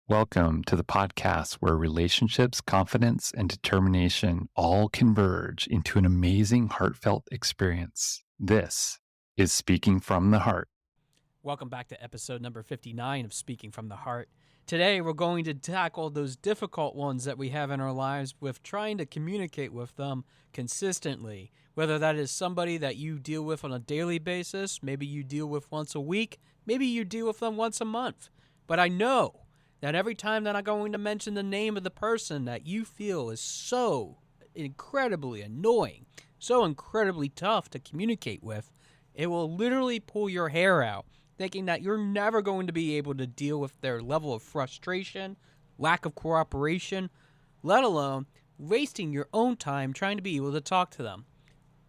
Welcome to the podcast where relationships, confidence, and determination all converge into an amazing, heartfelt experience. This is Speaking from the Heart. Welcome back to episode number 59 of Speaking from the Heart. Today, we're going to tackle those difficult ones that we have in our lives with trying to communicate with them consistently. Whether that is somebody that you deal with on a daily basis, maybe you deal with once a week, maybe you deal with them once a month. But I know that every time that I'm going to mention the name of the person that you feel is so incredibly annoying, so incredibly tough to communicate with, it will literally pull your hair out, thinking that you're never going to be able to deal with their level of frustration, lack of cooperation, let alone wasting your own time trying to be able to talk to them.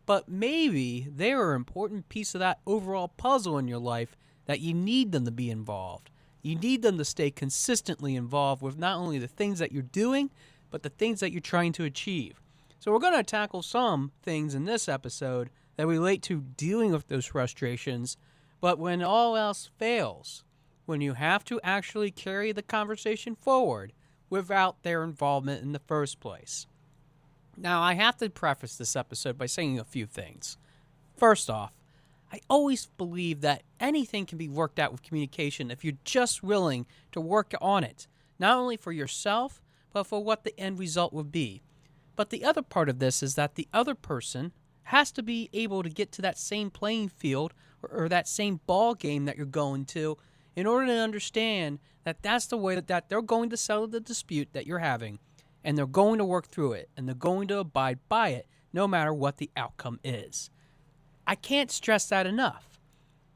But maybe they're an important piece of that overall puzzle in your life that you need them to be involved. You need them to stay consistently involved with not only the things that you're doing, but the things that you're trying to achieve. So we're going to tackle some things in this episode that relate to dealing with those frustrations, but when all else fails, when you have to actually carry the conversation forward without their involvement in the first place. Now, I have to preface this episode by saying a few things. First off, I always believe that anything can be worked out with communication if you're just willing to work on it, not only for yourself, but for what the end result would be. But the other part of this is that the other person has to be able to get to that same playing field or that same ball game that you're going to in order to understand that that's the way that they're going to settle the dispute that you're having, and they're going to work through it, and they're going to abide by it no matter what the outcome is. I can't stress that enough.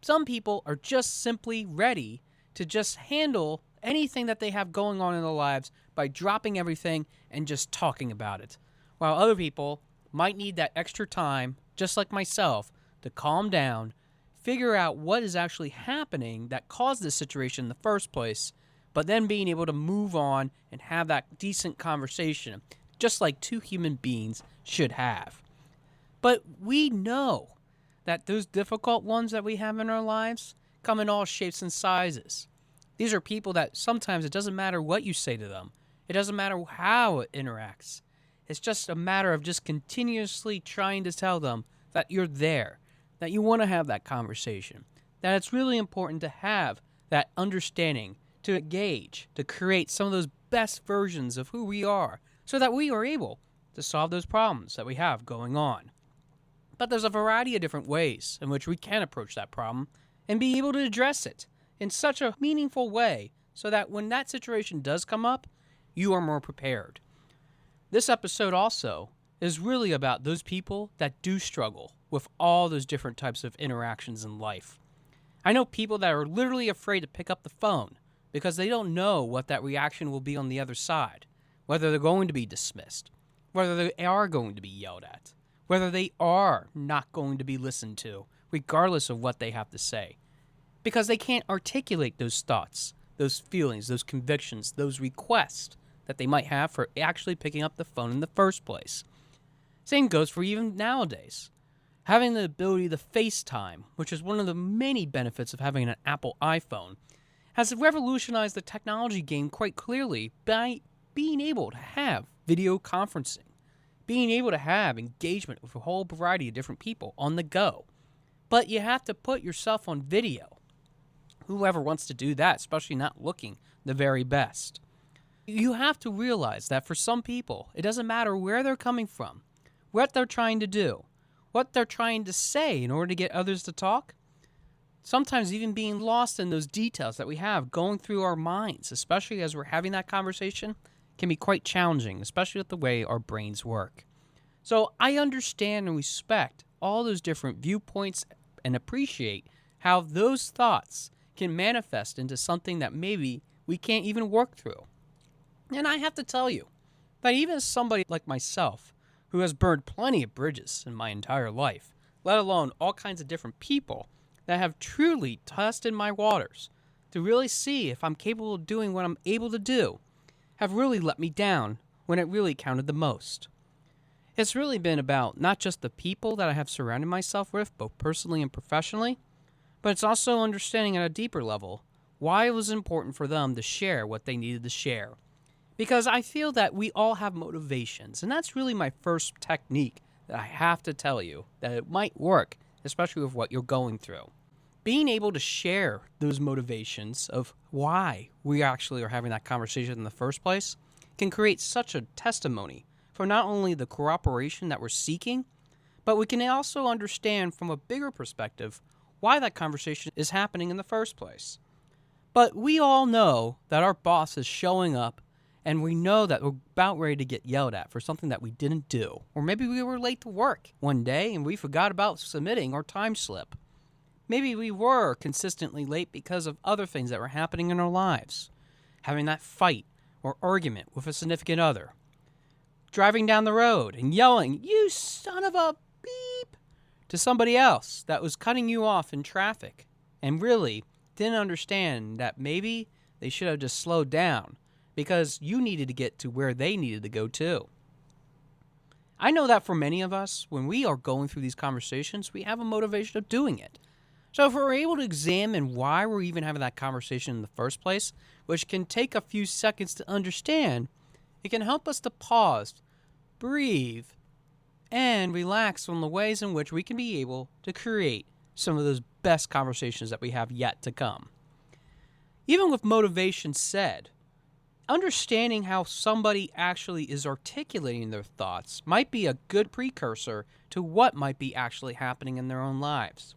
Some people are just simply ready to just handle anything that they have going on in their lives by dropping everything and just talking about it, while other people might need that extra time, just like myself, to calm down, figure out what is actually happening that caused this situation in the first place, but then being able to move on and have that decent conversation, just like two human beings should have. But we know that those difficult ones that we have in our lives come in all shapes and sizes. These are people that sometimes it doesn't matter what you say to them. It doesn't matter how it interacts. It's just a matter of just continuously trying to tell them that you're there, that you want to have that conversation, that it's really important to have that understanding, to engage, to create some of those best versions of who we are so that we are able to solve those problems that we have going on. But there's a variety of different ways in which we can approach that problem and be able to address it in such a meaningful way so that when that situation does come up, you are more prepared. This episode also is really about those people that do struggle with all those different types of interactions in life. I know people that are literally afraid to pick up the phone because they don't know what that reaction will be on the other side, whether they're going to be dismissed, whether they are going to be yelled at, whether they are not going to be listened to, regardless of what they have to say, because they can't articulate those thoughts, those feelings, those convictions, those requests that they might have for actually picking up the phone in the first place. Same goes for even nowadays. Having the ability to FaceTime, which is one of the many benefits of having an Apple iPhone, has revolutionized the technology game quite clearly by being able to have video conferencing, being able to have engagement with a whole variety of different people on the go. But you have to put yourself on video. Whoever wants to do that, especially not looking the very best. You have to realize that for some people, it doesn't matter where they're coming from, what they're trying to do, what they're trying to say in order to get others to talk. Sometimes even being lost in those details that we have going through our minds, especially as we're having that conversation, can be quite challenging, especially with the way our brains work. So I understand and respect all those different viewpoints and appreciate how those thoughts can manifest into something that maybe we can't even work through. And I have to tell you that even as somebody like myself, who has burned plenty of bridges in my entire life, let alone all kinds of different people that have truly tested my waters to really see if I'm capable of doing what I'm able to do, have really let me down when it really counted the most. It's really been about not just the people that I have surrounded myself with, both personally and professionally, but it's also understanding at a deeper level why it was important for them to share what they needed to share. Because I feel that we all have motivations, and that's really my first technique that I have to tell you that it might work, especially with what you're going through. Being able to share those motivations of why we actually are having that conversation in the first place can create such a testimony for not only the cooperation that we're seeking, but we can also understand from a bigger perspective why that conversation is happening in the first place. But we all know that our boss is showing up, and we know that we're about ready to get yelled at for something that we didn't do. Or maybe we were late to work one day and we forgot about submitting our time slip. Maybe we were consistently late because of other things that were happening in our lives. Having that fight or argument with a significant other. Driving down the road and yelling, "You son of a beep," to somebody else that was cutting you off in traffic and really didn't understand that maybe they should have just slowed down because you needed to get to where they needed to go too. I know that for many of us, when we are going through these conversations, we have a motivation of doing it. So if we're able to examine why we're even having that conversation in the first place, which can take a few seconds to understand, it can help us to pause, breathe, and relax on the ways in which we can be able to create some of those best conversations that we have yet to come. Even with motivation said, understanding how somebody actually is articulating their thoughts might be a good precursor to what might be actually happening in their own lives.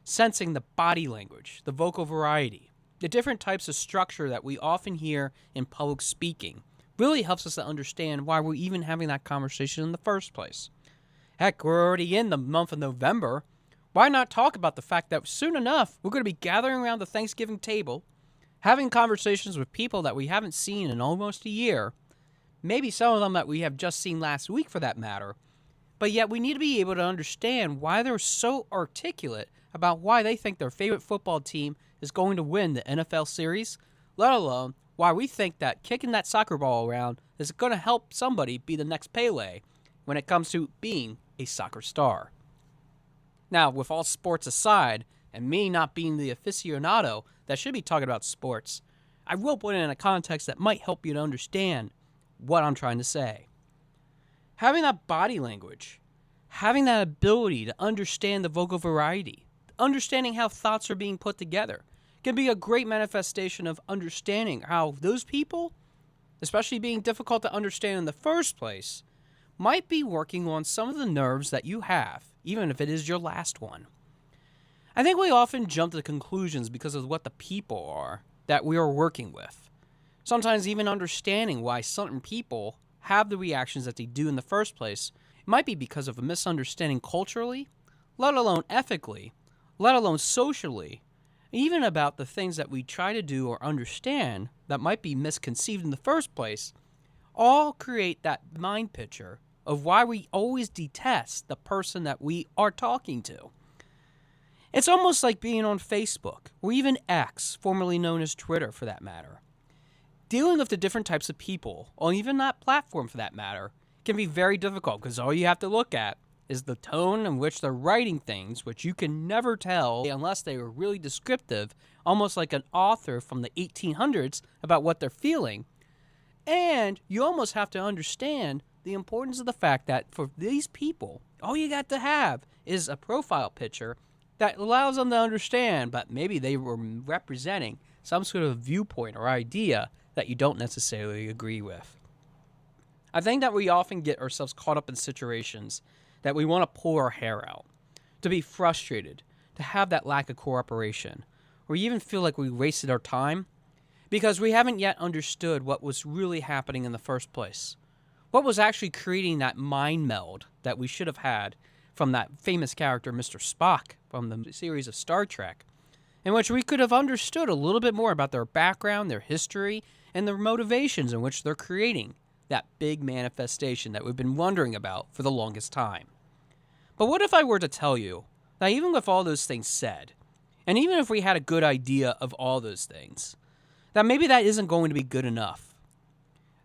Sensing the body language, the vocal variety, the different types of structure that we often hear in public speaking really helps us to understand why we're even having that conversation in the first place. Heck, we're already in the month of November. Why not talk about the fact that soon enough we're going to be gathering around the Thanksgiving table, having conversations with people that we haven't seen in almost a year, maybe some of them that we have just seen last week for that matter, but yet we need to be able to understand why they're so articulate about why they think their favorite football team is going to win the NFL series, let alone why we think that kicking that soccer ball around is going to help somebody be the next Pele when it comes to being a soccer star. Now, with all sports aside, and me not being the aficionado that should be talking about sports, I will put it in a context that might help you to understand what I'm trying to say. Having that body language, having that ability to understand the vocal variety, understanding how thoughts are being put together, can be a great manifestation of understanding how those people, especially being difficult to understand in the first place, might be working on some of the nerves that you have, even if it is your last one. I think we often jump to conclusions because of what the people are that we are working with. Sometimes even understanding why certain people have the reactions that they do in the first place might be because of a misunderstanding culturally, let alone ethically, let alone socially, even about the things that we try to do or understand that might be misconceived in the first place, all create that mind picture of why we always detest the person that we are talking to. It's almost like being on Facebook, or even X, formerly known as Twitter for that matter. Dealing with the different types of people, or even that platform for that matter, can be very difficult because all you have to look at is the tone in which they're writing things, which you can never tell unless they are really descriptive, almost like an author from the 1800s about what they're feeling. And you almost have to understand the importance of the fact that for these people, all you got to have is a profile picture that allows them to understand, but maybe they were representing some sort of viewpoint or idea that you don't necessarily agree with. I think that we often get ourselves caught up in situations that we want to pull our hair out, to be frustrated, to have that lack of cooperation, or even feel like we wasted our time because we haven't yet understood what was really happening in the first place. What was actually creating that mind meld that we should have had from that famous character, Mr. Spock, from the series of Star Trek, in which we could have understood a little bit more about their background, their history, and their motivations in which they're creating that big manifestation that we've been wondering about for the longest time. But what if I were to tell you that even with all those things said, and even if we had a good idea of all those things, that maybe that isn't going to be good enough?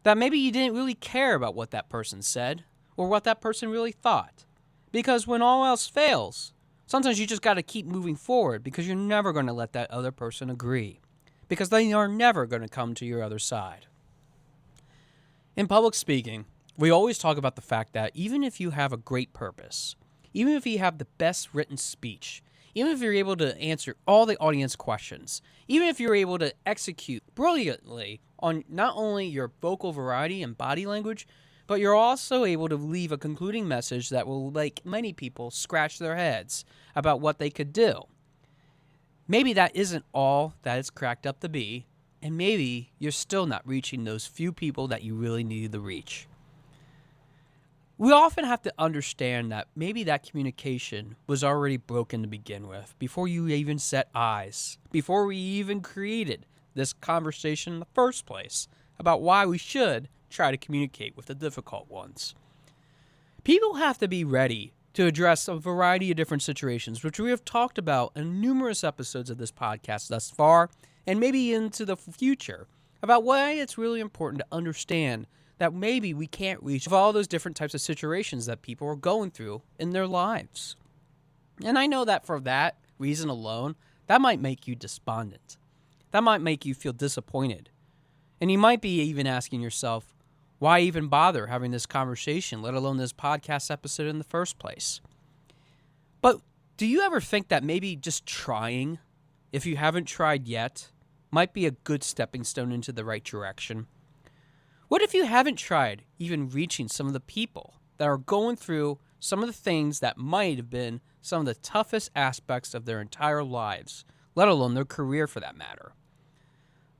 That maybe you didn't really care about what that person said or what that person really thought? Because when all else fails, sometimes you just got to keep moving forward because you're never going to let that other person agree. because they are never going to come to your other side. In public speaking, we always talk about the fact that even if you have a great purpose, even if you have the best written speech, even if you're able to answer all the audience questions, even if you're able to execute brilliantly on not only your vocal variety and body language, but you're also able to leave a concluding message that will make many people scratch their heads about what they could do. Maybe that isn't all that it's cracked up to be, and maybe you're still not reaching those few people that you really need to reach. We often have to understand that maybe that communication was already broken to begin with, before you even set eyes, before we even created this conversation in the first place about why we should try to communicate with the difficult ones. People have to be ready to address a variety of different situations, which we have talked about in numerous episodes of this podcast thus far, and maybe into the future, about why it's really important to understand that maybe we can't reach all those different types of situations that people are going through in their lives. And I know that for that reason alone, that might make you despondent. That might make you feel disappointed. And you might be even asking yourself, why even bother having this conversation, let alone this podcast episode in the first place? But do you ever think that maybe just trying, if you haven't tried yet, might be a good stepping stone into the right direction? What if you haven't tried even reaching some of the people that are going through some of the things that might have been some of the toughest aspects of their entire lives, let alone their career for that matter?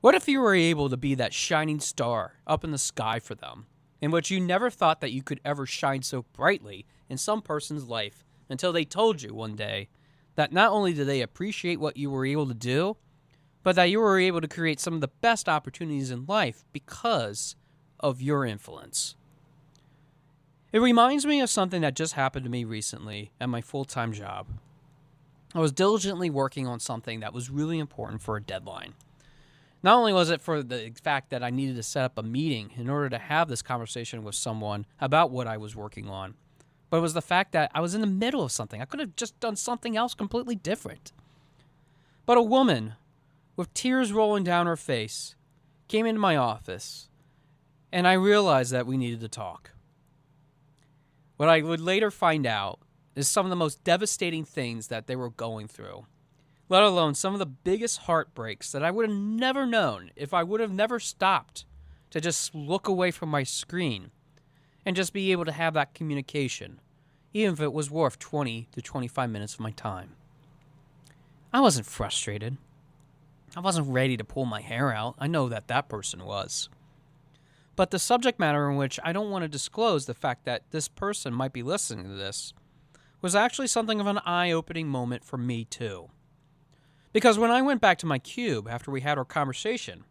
What if you were able to be that shining star up in the sky for them, in which you never thought that you could ever shine so brightly in some person's life until they told you one day that not only did they appreciate what you were able to do, but that you were able to create some of the best opportunities in life because of your influence. It reminds me of something that just happened to me recently at my full-time job. I was diligently working on something that was really important for a deadline. Not only was it for the fact that I needed to set up a meeting in order to have this conversation with someone about what I was working on, but it was the fact that I was in the middle of something. I could have just done something else completely different. But a woman with tears rolling down her face came into my office, and I realized that we needed to talk. What I would later find out is some of the most devastating things that they were going through, let alone some of the biggest heartbreaks that I would have never known if I would have never stopped to just look away from my screen and just be able to have that communication, even if it was worth 20 to 25 minutes of my time. I wasn't frustrated. I wasn't ready to pull my hair out. I know that that person was. But the subject matter in which I don't want to disclose the fact that this person might be listening to this was actually something of an eye-opening moment for me too. Because when I went back to my cube after we had our conversation,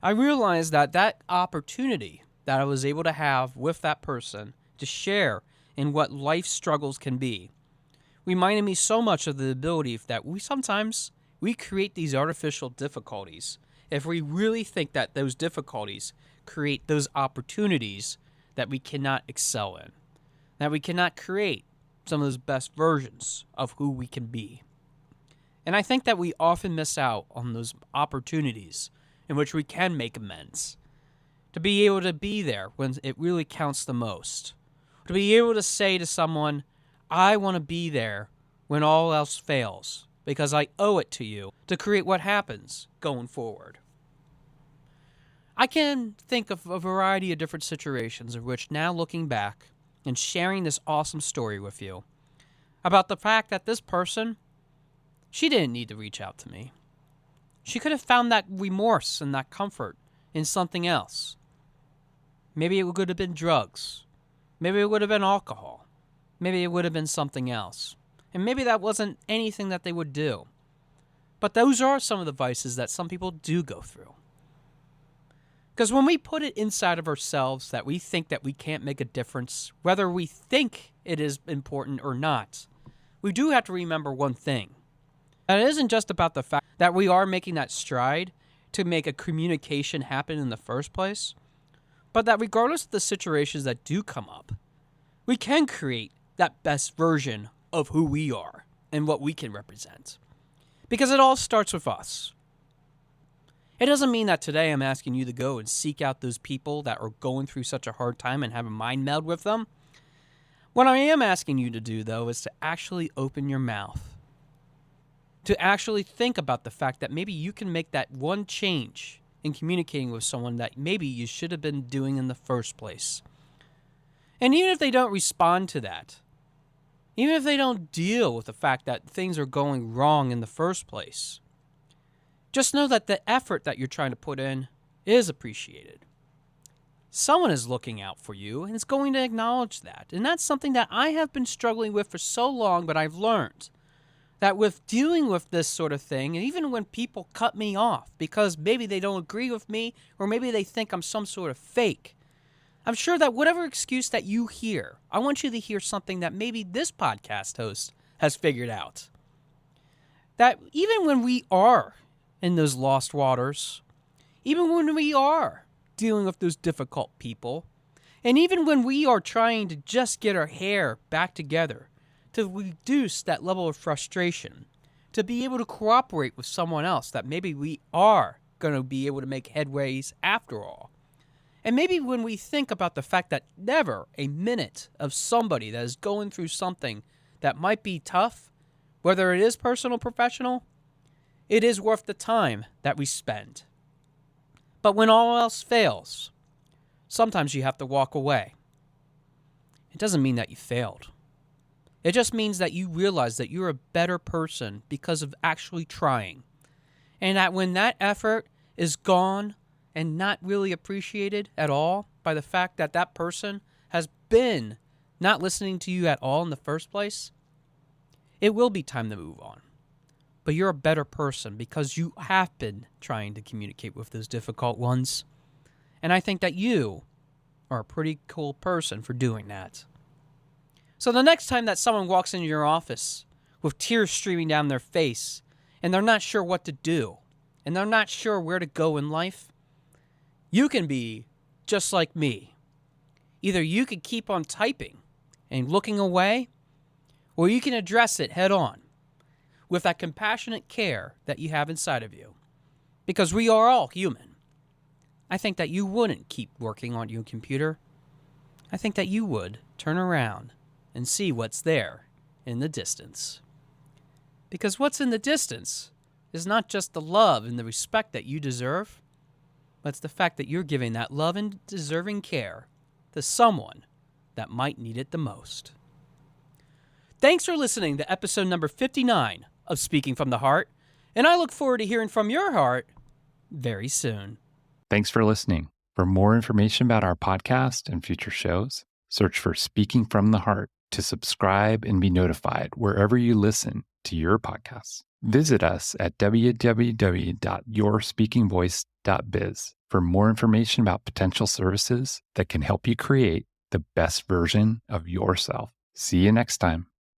I realized that that opportunity that I was able to have with that person to share in what life struggles can be reminded me so much of the ability that we create these artificial difficulties if we really think that those difficulties create those opportunities that we cannot excel in, that we cannot create some of those best versions of who we can be. And I think that we often miss out on those opportunities in which we can make amends, to be able to be there when it really counts the most, to be able to say to someone, I want to be there when all else fails, because I owe it to you to create what happens going forward. I can think of a variety of different situations in which now looking back and sharing this awesome story with you about the fact that this person, she didn't need to reach out to me. She could have found that remorse and that comfort in something else. Maybe it could have been drugs. Maybe it would have been alcohol. Maybe it would have been something else. And maybe that wasn't anything that they would do. But those are some of the vices that some people do go through. Because when we put it inside of ourselves that we think that we can't make a difference, whether we think it is important or not, we do have to remember one thing. And it isn't just about the fact that we are making that stride to make a communication happen in the first place, but that regardless of the situations that do come up, we can create that best version of who we are and what we can represent. Because it all starts with us. It doesn't mean that today I'm asking you to go and seek out those people that are going through such a hard time and have a mind meld with them. What I am asking you to do, though, is to actually open your mouth. To actually think about the fact that maybe you can make that one change in communicating with someone that maybe you should have been doing in the first place. And even if they don't respond to that, even if they don't deal with the fact that things are going wrong in the first place, just know that the effort that you're trying to put in is appreciated. Someone is looking out for you and is going to acknowledge that. And that's something that I have been struggling with for so long, but I've learned that with dealing with this sort of thing, and even when people cut me off because maybe they don't agree with me or maybe they think I'm some sort of fake, I'm sure that whatever excuse that you hear, I want you to hear something that maybe this podcast host has figured out. That even when we are in those lost waters, even when we are dealing with those difficult people, and even when we are trying to just get our hair back together to reduce that level of frustration, to be able to cooperate with someone else, that maybe we are going to be able to make headways after all. And maybe when we think about the fact that never a minute of somebody that is going through something that might be tough, whether it is personal or professional, it is worth the time that we spend. But when all else fails, sometimes you have to walk away. It doesn't mean that you failed. It just means that you realize that you're a better person because of actually trying. And that when that effort is gone and not really appreciated at all by the fact that that person has been not listening to you at all in the first place, it will be time to move on. But you're a better person because you have been trying to communicate with those difficult ones. And I think that you are a pretty cool person for doing that. So the next time that someone walks into your office with tears streaming down their face and they're not sure what to do and they're not sure where to go in life, you can be just like me. Either you could keep on typing and looking away, or you can address it head on with that compassionate care that you have inside of you. Because we are all human. I think that you wouldn't keep working on your computer. I think that you would turn around and see what's there in the distance. Because what's in the distance is not just the love and the respect that you deserve, but it's the fact that you're giving that love and deserving care to someone that might need it the most. Thanks for listening to episode number 59 of Speaking from the Heart, and I look forward to hearing from your heart very soon. Thanks for listening. For more information about our podcast and future shows, search for Speaking from the Heart to subscribe and be notified wherever you listen to your podcasts. Visit us at www.yourspeakingvoice.biz for more information about potential services that can help you create the best version of yourself. See you next time.